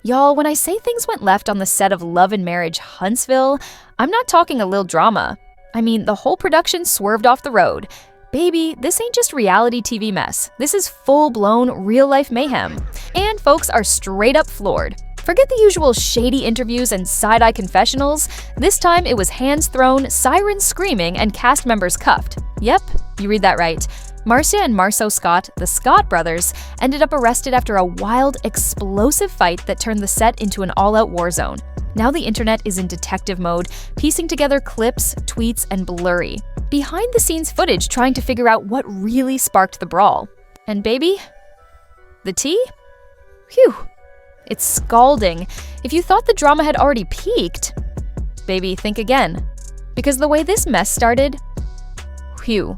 Y'all, when I say things went left on the set of Love and Marriage Huntsville, I'm not talking a little drama. I mean, the whole production swerved off the road. Baby, this ain't just reality TV mess. This is full-blown, real-life mayhem. And folks are straight up floored. Forget the usual shady interviews and side-eye confessionals. This time it was hands thrown, sirens screaming, and cast members cuffed. Yep, you read that right. Marcia and Marceau Scott, the Scott brothers, ended up arrested after a wild, explosive fight that turned the set into an all-out war zone. Now the internet is in detective mode, piecing together clips, tweets, and blurry, behind-the-scenes footage trying to figure out what really sparked the brawl. And baby, the tea? Phew, it's scalding. If you thought the drama had already peaked, baby, think again. Because the way this mess started, phew.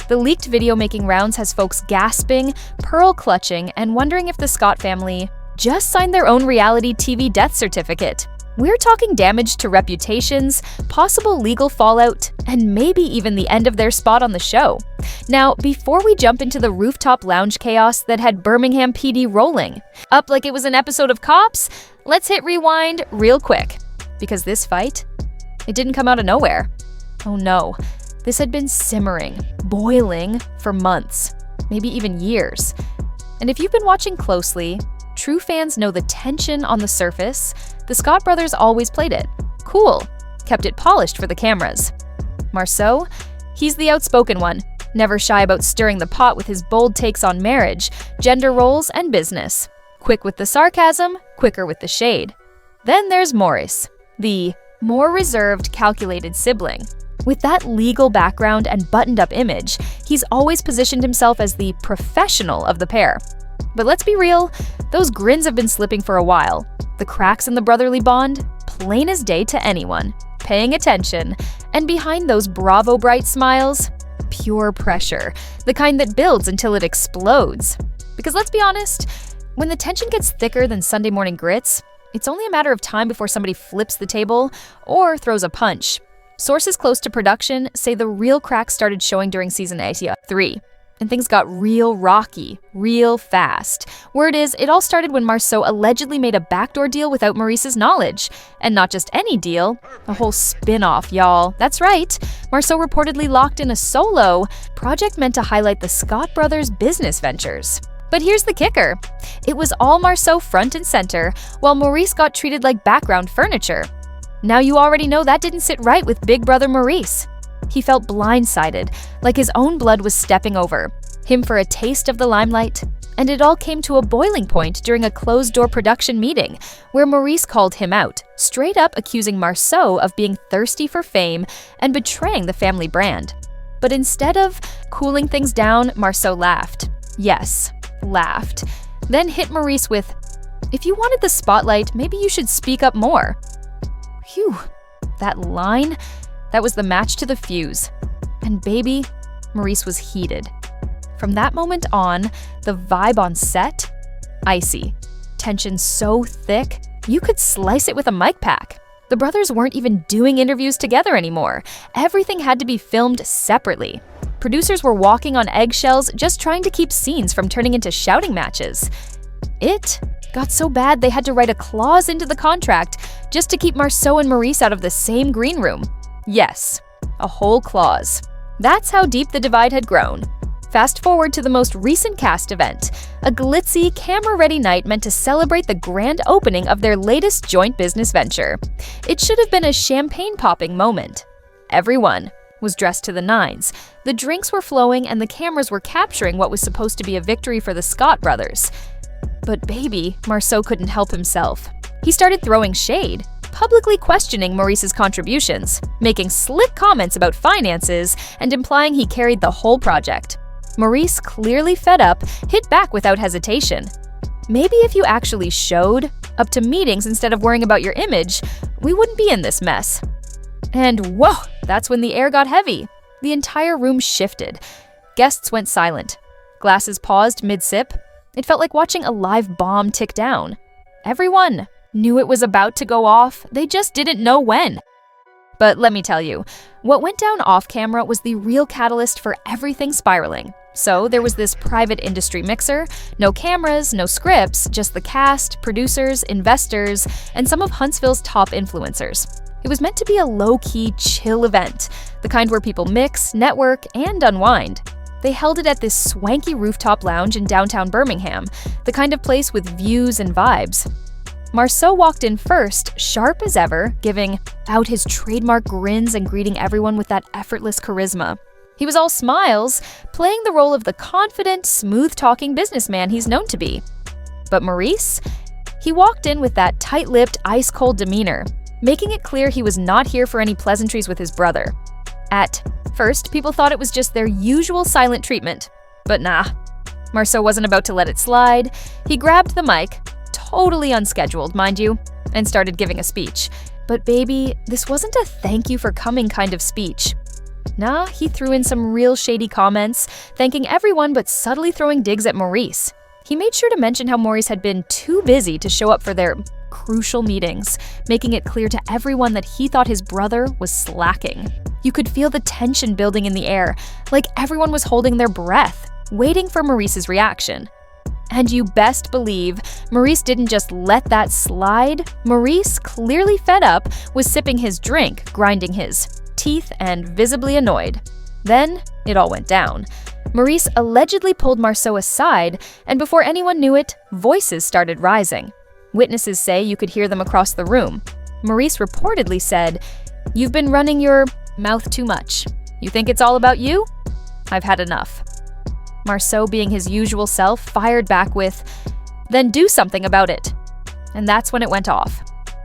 The leaked video making rounds has folks gasping, pearl-clutching, and wondering if the Scott family just signed their own reality TV death certificate. We're talking damage to reputations, possible legal fallout, and maybe even the end of their spot on the show. Now, before we jump into the rooftop lounge chaos that had Birmingham PD rolling up like it was an episode of Cops, let's hit rewind real quick. Because this fight, it didn't come out of nowhere. Oh no. This had been simmering, boiling for months, maybe even years. And if you've been watching closely, true fans know the tension on the surface. The Scott brothers always played it cool, kept it polished for the cameras. Marceau, he's the outspoken one, never shy about stirring the pot with his bold takes on marriage, gender roles, and business. Quick with the sarcasm, quicker with the shade. Then there's Maurice, the more reserved, calculated sibling. With that legal background and buttoned-up image, he's always positioned himself as the professional of the pair. But let's be real, those grins have been slipping for a while. The cracks in the brotherly bond, plain as day to anyone, paying attention. And behind those bravo bright smiles, pure pressure, the kind that builds until it explodes. Because let's be honest, when the tension gets thicker than Sunday morning grits, it's only a matter of time before somebody flips the table or throws a punch. Sources close to production say the real cracks started showing during season 3, and things got real rocky, real fast. Word is, it all started when Marceau allegedly made a backdoor deal without Maurice's knowledge. And not just any deal, a whole spin-off, y'all. That's right, Marceau reportedly locked in a solo project meant to highlight the Scott brothers' business ventures. But here's the kicker. It was all Marceau front and center, while Maurice got treated like background furniture. Now you already know that didn't sit right with big brother Maurice. He felt blindsided, like his own blood was stepping over, him for a taste of the limelight, and it all came to a boiling point during a closed-door production meeting where Maurice called him out, straight up accusing Marceau of being thirsty for fame and betraying the family brand. But instead of cooling things down, Marceau laughed. Yes, laughed. Then hit Maurice with, "If you wanted the spotlight, maybe you should speak up more." Phew, that line, that was the match to the fuse. And baby, Maurice was heated. From that moment on, the vibe on set, icy. Tension so thick, you could slice it with a mic pack. The brothers weren't even doing interviews together anymore. Everything had to be filmed separately. Producers were walking on eggshells just trying to keep scenes from turning into shouting matches. It got so bad they had to write a clause into the contract just to keep Marceau and Maurice out of the same green room. Yes, a whole clause. That's how deep the divide had grown. Fast forward to the most recent cast event, a glitzy, camera-ready night meant to celebrate the grand opening of their latest joint business venture. It should have been a champagne-popping moment. Everyone was dressed to the nines. The drinks were flowing and the cameras were capturing what was supposed to be a victory for the Scott brothers. But baby, Marceau couldn't help himself. He started throwing shade, publicly questioning Maurice's contributions, making slick comments about finances, and implying he carried the whole project. Maurice, clearly fed up, hit back without hesitation. Maybe if you actually showed up to meetings instead of worrying about your image, we wouldn't be in this mess. And whoa, that's when the air got heavy. The entire room shifted. Guests went silent. Glasses paused mid-sip. It felt like watching a live bomb tick down. Everyone knew it was about to go off, they just didn't know when. But let me tell you, what went down off camera was the real catalyst for everything spiraling. So there was this private industry mixer, no cameras, no scripts, just the cast, producers, investors, and some of Huntsville's top influencers. It was meant to be a low-key, chill event, the kind where people mix, network, and unwind. They held it at this swanky rooftop lounge in downtown Birmingham, the kind of place with views and vibes. Marceau walked in first, sharp as ever, giving out his trademark grins and greeting everyone with that effortless charisma. He was all smiles, playing the role of the confident, smooth-talking businessman he's known to be. But Maurice? He walked in with that tight-lipped, ice-cold demeanor, making it clear he was not here for any pleasantries with his brother. At first, people thought it was just their usual silent treatment. But nah, Marceau wasn't about to let it slide. He grabbed the mic, totally unscheduled, mind you, and started giving a speech. But baby, this wasn't a thank you for coming kind of speech. Nah, he threw in some real shady comments, thanking everyone but subtly throwing digs at Maurice. He made sure to mention how Maurice had been too busy to show up for their crucial meetings, making it clear to everyone that he thought his brother was slacking. You could feel the tension building in the air, like everyone was holding their breath, waiting for Maurice's reaction. And you best believe Maurice didn't just let that slide. Maurice, clearly fed up, was sipping his drink, grinding his teeth, and visibly annoyed. Then it all went down. Maurice allegedly pulled Marceau aside, and before anyone knew it, voices started rising. Witnesses say you could hear them across the room. Maurice reportedly said, "You've been running your mouth too much. You think it's all about you? I've had enough." Marceau, being his usual self, fired back with, "Then do something about it." And that's when it went off.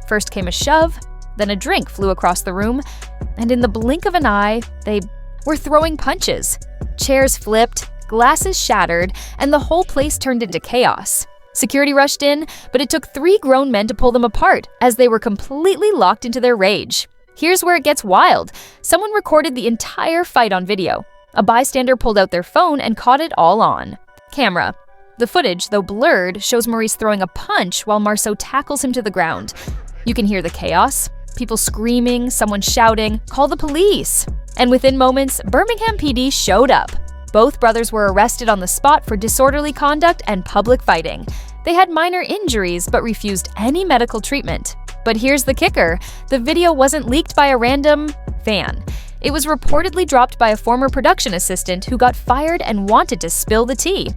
First came a shove, then a drink flew across the room, and in the blink of an eye, they were throwing punches. Chairs flipped, glasses shattered, and the whole place turned into chaos. Security rushed in, but it took 3 grown men to pull them apart, as they were completely locked into their rage. Here's where it gets wild. Someone recorded the entire fight on video. A bystander pulled out their phone and caught it all on camera. The footage, though blurred, shows Maurice throwing a punch while Marceau tackles him to the ground. You can hear the chaos. People screaming, someone shouting, "Call the police!" And within moments, Birmingham PD showed up. Both brothers were arrested on the spot for disorderly conduct and public fighting. They had minor injuries but refused any medical treatment. But here's the kicker. The video wasn't leaked by a random fan. It was reportedly dropped by a former production assistant who got fired and wanted to spill the tea.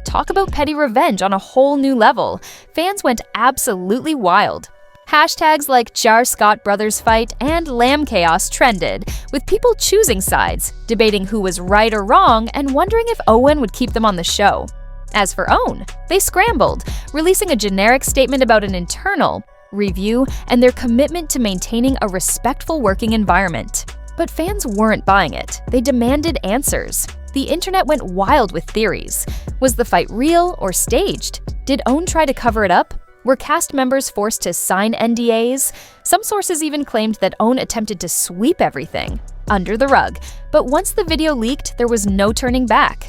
Talk about petty revenge on a whole new level. Fans went absolutely wild. Hashtags like Jar Scott Brothers Fight and Lamb Chaos trended, with people choosing sides, debating who was right or wrong, and wondering if Owen would keep them on the show. As for Owen, they scrambled, releasing a generic statement about an internal review and their commitment to maintaining a respectful working environment. But fans weren't buying it. They demanded answers. The internet went wild with theories. Was the fight real or staged? Did Owen try to cover it up? Were cast members forced to sign NDAs? Some sources even claimed that Owen attempted to sweep everything under the rug, but once the video leaked, there was no turning back.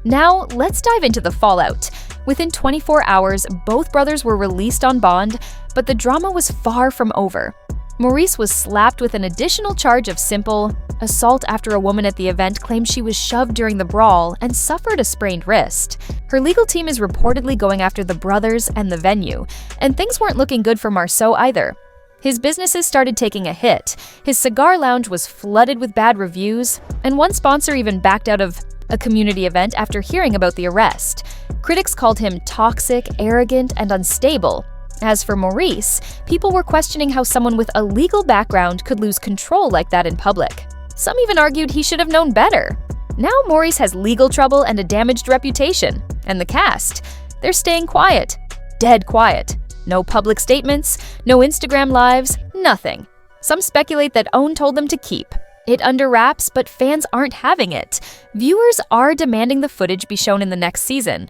Now, let's dive into the fallout. Within 24 hours, both brothers were released on bond, but the drama was far from over. Maurice was slapped with an additional charge of simple assault after a woman at the event claimed she was shoved during the brawl and suffered a sprained wrist. Her legal team is reportedly going after the brothers and the venue, and things weren't looking good for Marceau either. His businesses started taking a hit. His cigar lounge was flooded with bad reviews, and one sponsor even backed out of a community event after hearing about the arrest. Critics called him toxic, arrogant, and unstable. As for Maurice, people were questioning how someone with a legal background could lose control like that in public. Some even argued he should have known better. Now Maurice has legal trouble and a damaged reputation. And the cast, they're staying quiet. Dead quiet. No public statements, no Instagram lives, nothing. Some speculate that Owen told them to keep it under wraps, but fans aren't having it. Viewers are demanding the footage be shown in the next season.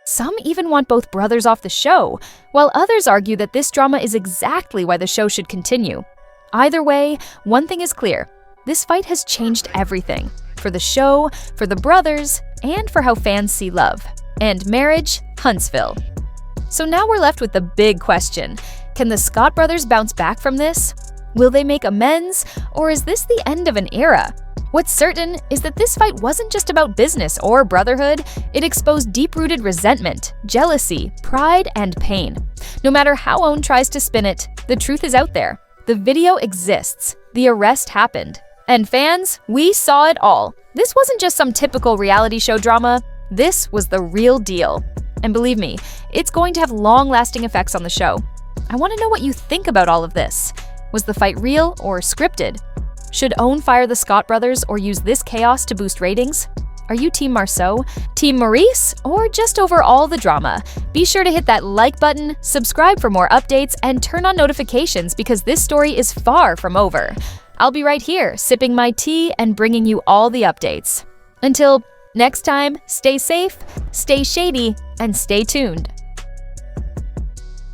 Some even want both brothers off the show, while others argue that this drama is exactly why the show should continue. Either way, one thing is clear. This fight has changed everything. For the show, for the brothers, and for how fans see love. And marriage, Huntsville. So now we're left with the big question. Can the Scott brothers bounce back from this? Will they make amends? Or is this the end of an era? What's certain is that this fight wasn't just about business or brotherhood, it exposed deep-rooted resentment, jealousy, pride, and pain. No matter how OWN tries to spin it, the truth is out there. The video exists. The arrest happened. And fans, we saw it all. This wasn't just some typical reality show drama. This was the real deal. And believe me, it's going to have long-lasting effects on the show. I want to know what you think about all of this. Was the fight real or scripted? Should OWN fire the Scott brothers or use this chaos to boost ratings? Are you Team Marceau, Team Maurice, or just over all the drama? Be sure to hit that like button, subscribe for more updates, and turn on notifications because this story is far from over. I'll be right here, sipping my tea and bringing you all the updates. Until next time, stay safe, stay shady, and stay tuned.